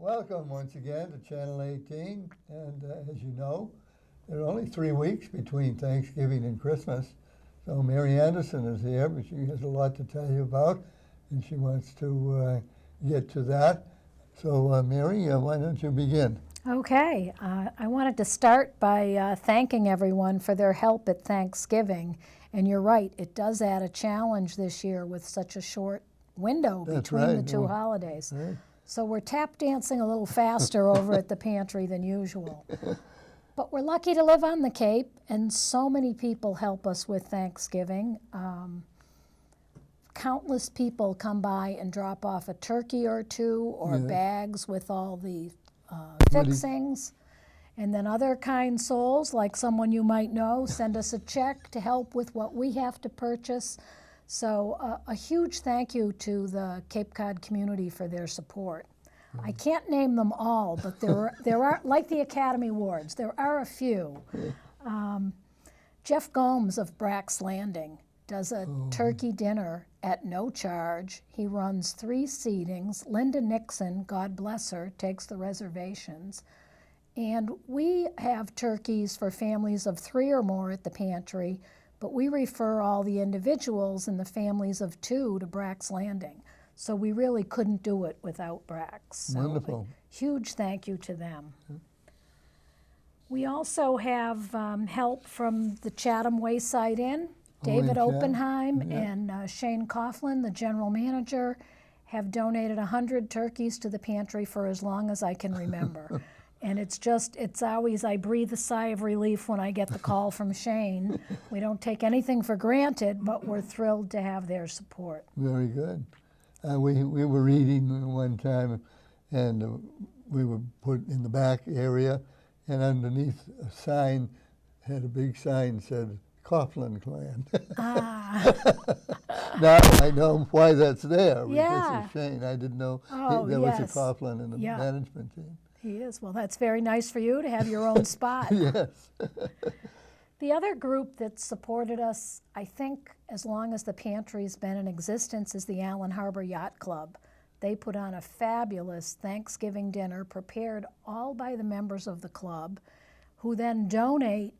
Welcome once again to Channel 18, and as you know, there are only 3 weeks between Thanksgiving and Christmas, so Mary Anderson is here, but she has a lot to tell you about, and she wants to get to that. So Mary, why don't you begin? Okay, I wanted to start by thanking everyone for their help at Thanksgiving, and you're right, it does add a challenge this year with such a short window between the two holidays. Right. So we're tap dancing a little faster over at the pantry than usual. But we're lucky to live on the Cape, and so many people help us with Thanksgiving. Countless people come by and drop off a turkey or two or bags with all the fixings. And then other kind souls, like someone you might know, send us a check to help with what we have to purchase. So a huge thank you to the Cape Cod community for their support. I can't name them all, but there are, like the Academy Awards, there are a few. Jeff Gomes of Brack's Landing does a turkey dinner at no charge. He runs 3 seatings. Linda Nixon, God bless her, takes the reservations. And we have turkeys for families of 3 or more at the pantry, but we refer all the individuals and the families of 2 to Brack's Landing. So we really couldn't do it without Brack's. So Wonderful. Huge thank you to them. We also have help from the Chatham Wayside Inn. David Oppenheim and Shane Coughlin, the general manager, have donated 100 turkeys to the pantry for as long as I can remember. And it's always, I breathe a sigh of relief when I get the call from Shane. We don't take anything for granted, but we're thrilled to have their support. Very good. We were eating one time, and we were put in the back area, and underneath a sign, had a big sign said, Coughlin clan. Now I know why that's there, because of Shane. I didn't know there was a Coughlin in the management team. He is. Well, that's very nice for you to have your own spot. Yes. The other group that supported us, I think, as long as the pantry's been in existence, is the Allen Harbor Yacht Club. They put on a fabulous Thanksgiving dinner prepared all by the members of the club, who then donate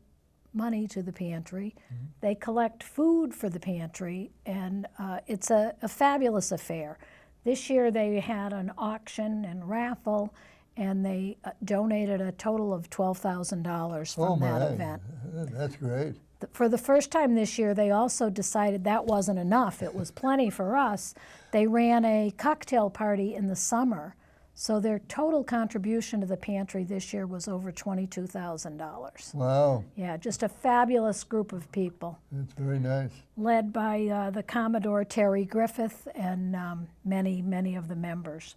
money to the pantry. They collect food for the pantry, and it's a fabulous affair. This year they had an auction and raffle, and they donated a total of $12,000 from that event. That's great. For the first time this year, they also decided that wasn't enough. It was plenty for us. They ran a cocktail party in the summer, so their total contribution to the pantry this year was over $22,000. Wow. Yeah, just a fabulous group of people. That's very nice. Led by the Commodore Terry Griffith and many, many of the members.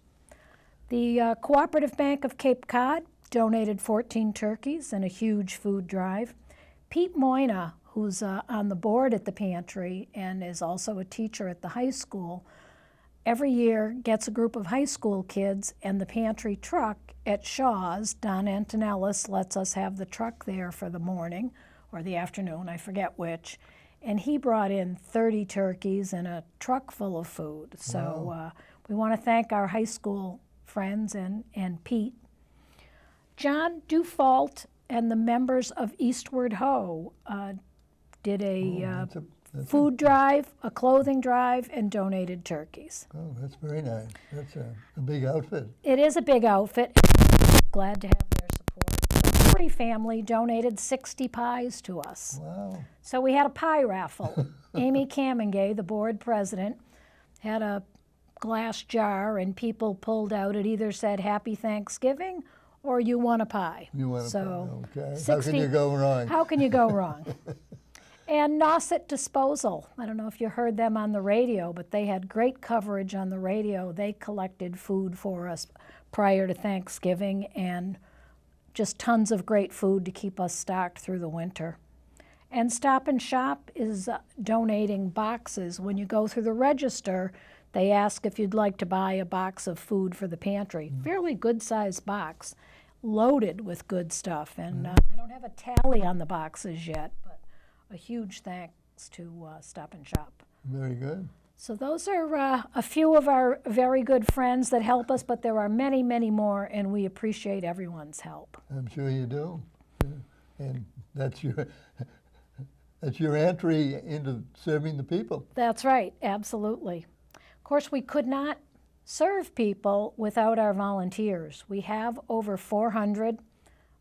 The Cooperative Bank of Cape Cod donated 14 turkeys and a huge food drive. Pete Moyna, who's on the board at the pantry and is also a teacher at the high school, every year gets a group of high school kids, and the pantry truck at Shaw's, Don Antonellis, lets us have the truck there for the morning or the afternoon, I forget which, and he brought in 30 turkeys and a truck full of food. So we want to thank our high school friends and Pete. John Dufault and the members of Eastward Ho did a food drive, a clothing drive, and donated turkeys. Oh, that's very nice. That's a big outfit. It is a big outfit. Glad to have their support. The Furry family donated 60 pies to us. Wow. So we had a pie raffle. Amy Kamengay, the board president, had a glass jar, and people pulled out. It either said Happy Thanksgiving or you won a pie. You won a pie, okay. 60, how can you go wrong? How can you go wrong? And Nauset Disposal, I don't know if you heard them on the radio, but they had great coverage on the radio. They collected food for us prior to Thanksgiving, and just tons of great food to keep us stocked through the winter. And Stop and Shop is donating boxes. When you go through the register, they ask if you'd like to buy a box of food for the pantry. Fairly good-sized box, loaded with good stuff. And I don't have a tally on the boxes yet, but a huge thanks to Stop and Shop. Very good. So those are a few of our very good friends that help us, but there are many, many more, and we appreciate everyone's help. I'm sure you do. Yeah. And that's your entry into serving the people. That's right, absolutely. Of course, we could not serve people without our volunteers. We have over 400.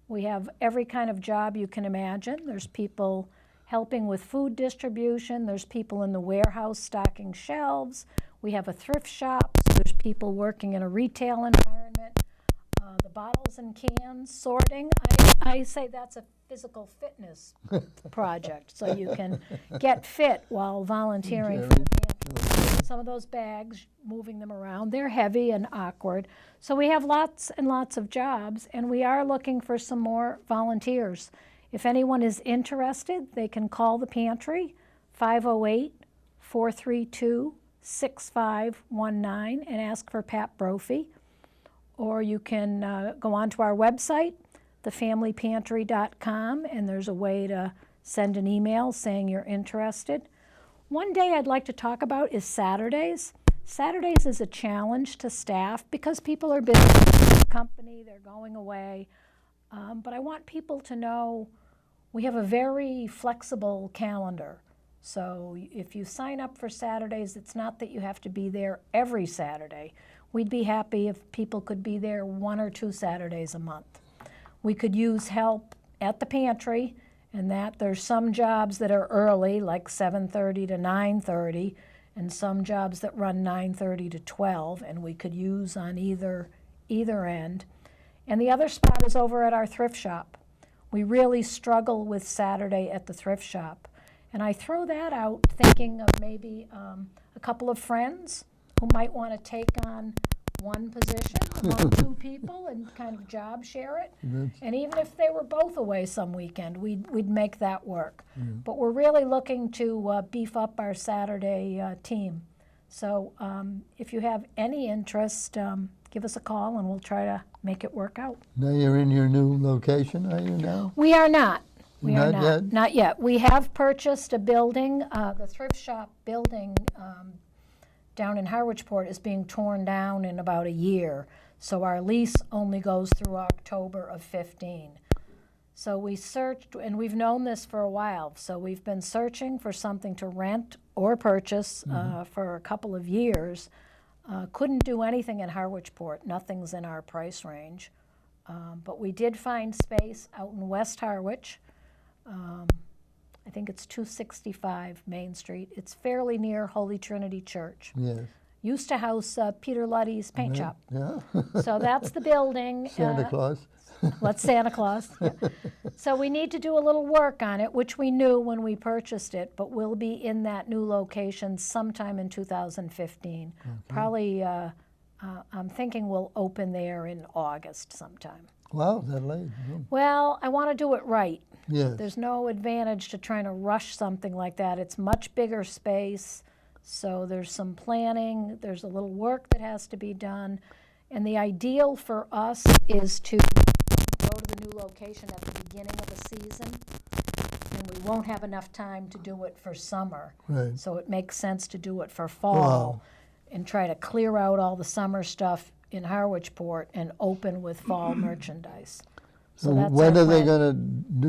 We have every kind of job you can imagine. There's people helping with food distribution. There's people in the warehouse stocking shelves. We have a thrift shop. So there's people working in a retail environment. The bottles and cans sorting. I say that's a physical fitness project, so you can get fit while volunteering for the pantry. Some of those bags, moving them around, they're heavy and awkward. So we have lots and lots of jobs, and we are looking for some more volunteers. If anyone is interested, they can call the pantry, 508-432-6519, and ask for Pat Brophy. Or you can go onto our website, thefamilypantry.com, and there's a way to send an email saying you're interested. One day I'd like to talk about is Saturdays. Saturdays is a challenge to staff because people are busy with the company, they're going away. But I want people to know we have a very flexible calendar. So if you sign up for Saturdays, it's not that you have to be there every Saturday. We'd be happy if people could be there 1 or 2 Saturdays a month. We could use help at the pantry, and that there's some jobs that are early, like 7:30 to 9:30, and some jobs that run 9:30 to 12, and we could use on either end. And the other spot is over at our thrift shop. We really struggle with Saturday at the thrift shop. And I throw that out thinking of maybe a couple of friends who might want to take on one position among 2 people and kind of job share it. And even if they were both away some weekend, we'd make that work. But we're really looking to beef up our Saturday team. So if you have any interest, give us a call and we'll try to make it work out. Now you're in your new location, are you now? We are not. We are Not not. yet? Not yet. We have purchased a building. The thrift shop building down in Harwichport is being torn down in about a year. So our lease only goes through October of 15. So we searched, and we've known this for a while. So we've been searching for something to rent or purchase for a couple of years. Couldn't do anything in Harwichport. Nothing's in our price range. But we did find space out in West Harwich. I think it's 265 Main Street. It's fairly near Holy Trinity Church. Yes. Used to house Peter Luddy's paint shop. Yeah. So that's the building. Santa Claus. What's Santa Claus? Yeah. So we need to do a little work on it, which we knew when we purchased it, but we'll be in that new location sometime in 2015. Probably, I'm thinking we'll open there in August sometime. Wow, that late. Well, I want to do it right. Yes. There's no advantage to trying to rush something like that. It's much bigger space, so there's some planning, there's a little work that has to be done, and the ideal for us is to go to the new location at the beginning of the season, and we won't have enough time to do it for summer. Right. So it makes sense to do it for fall Wow. and try to clear out all the summer stuff in Harwichport and open with fall merchandise. So that's when our are they plan. going to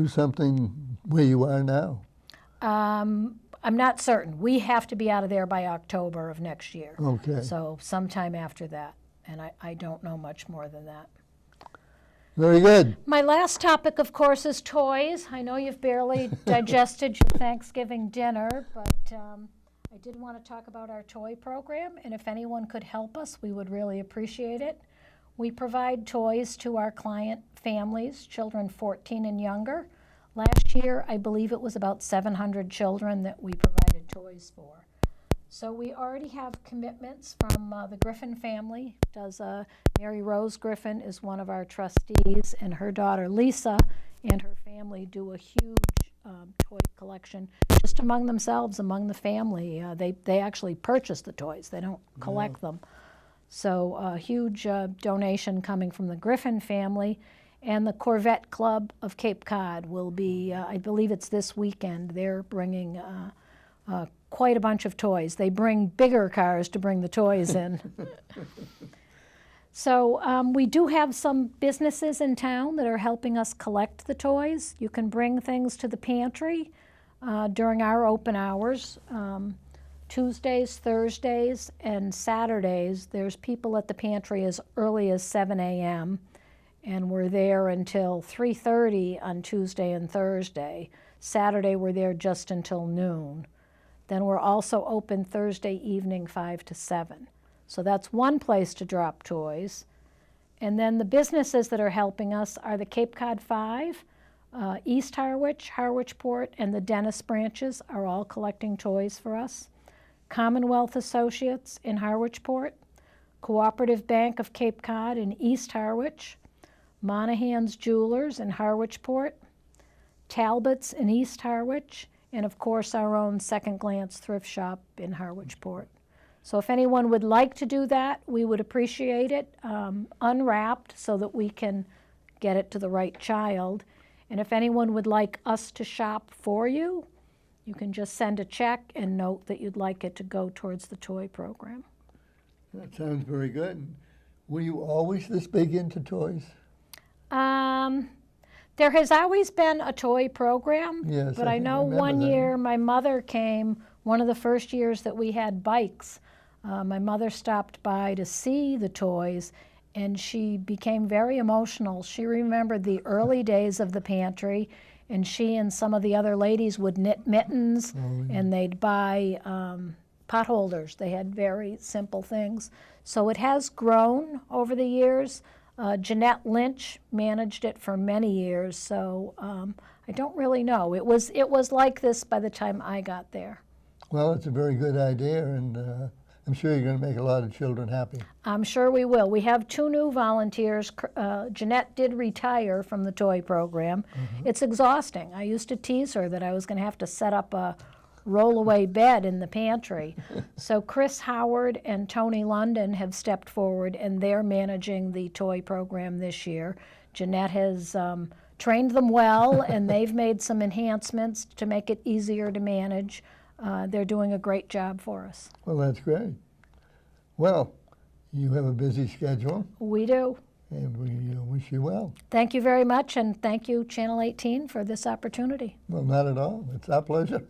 do something where you are now? I'm not certain. We have to be out of there by October of next year. Okay. So sometime after that. And I don't know much more than that. Very good. My last topic, of course, is toys. I know you've barely digested your Thanksgiving dinner, but I did want to talk about our toy program. And if anyone could help us, we would really appreciate it. We provide toys to our client families, children 14 and younger. Last year, I believe it was about 700 children that we provided toys for. So we already have commitments from the Griffin family. Mary Rose Griffin is one of our trustees, and her daughter Lisa and her family do a huge toy collection just among themselves, among the family. They actually purchase the toys. They don't collect them. So a huge donation coming from the Griffin family. And the Corvette Club of Cape Cod will be, I believe it's this weekend, they're bringing a quite a bunch of toys. They bring bigger cars to bring the toys in. So we do have some businesses in town that are helping us collect the toys. You can bring things to the pantry during our open hours. Tuesdays, Thursdays, and Saturdays, there's people at the pantry as early as 7 a.m., and we're there until 3:30 on Tuesday and Thursday. Saturday, we're there just until noon. Then we're also open Thursday evening 5 to 7. So that's one place to drop toys. And then the businesses that are helping us are the Cape Cod 5, East Harwich, Harwichport, and the Dennis branches are all collecting toys for us. Commonwealth Associates in Harwichport, Cooperative Bank of Cape Cod in East Harwich, Monahan's Jewelers in Harwichport, Talbot's in East Harwich, and of course our own Second Glance Thrift Shop in Harwichport. So if anyone would like to do that, we would appreciate it, unwrapped so that we can get it to the right child. And if anyone would like us to shop for you, you can just send a check and note that you'd like it to go towards the toy program. That sounds very good. Were you always this big into toys? There has always been a toy program, Yes, but I know remember one that. year my mother came, one of the first years that we had bikes. My mother stopped by to see the toys, and she became very emotional. She remembered the early days of the pantry, and she and some of the other ladies would knit mittens, and they'd buy pot holders. They had very simple things. So it has grown over the years. Jeanette Lynch managed it for many years, so I don't really know. It was like this by the time I got there. Well, it's a very good idea, and I'm sure you're going to make a lot of children happy. I'm sure we will. We have 2 new volunteers. Jeanette did retire from the toy program. It's exhausting. I used to tease her that I was going to have to set up a roll-away bed in the pantry. So Chris Howard and Tony London have stepped forward, and they're managing the toy program this year. Jeanette has trained them well, and they've made some enhancements to make it easier to manage. They're doing a great job for us. Well, that's great. Well, you have a busy schedule, We do. and we wish you well. Thank you very much, and thank you, Channel 18, for this opportunity. Well, not at all. It's our pleasure.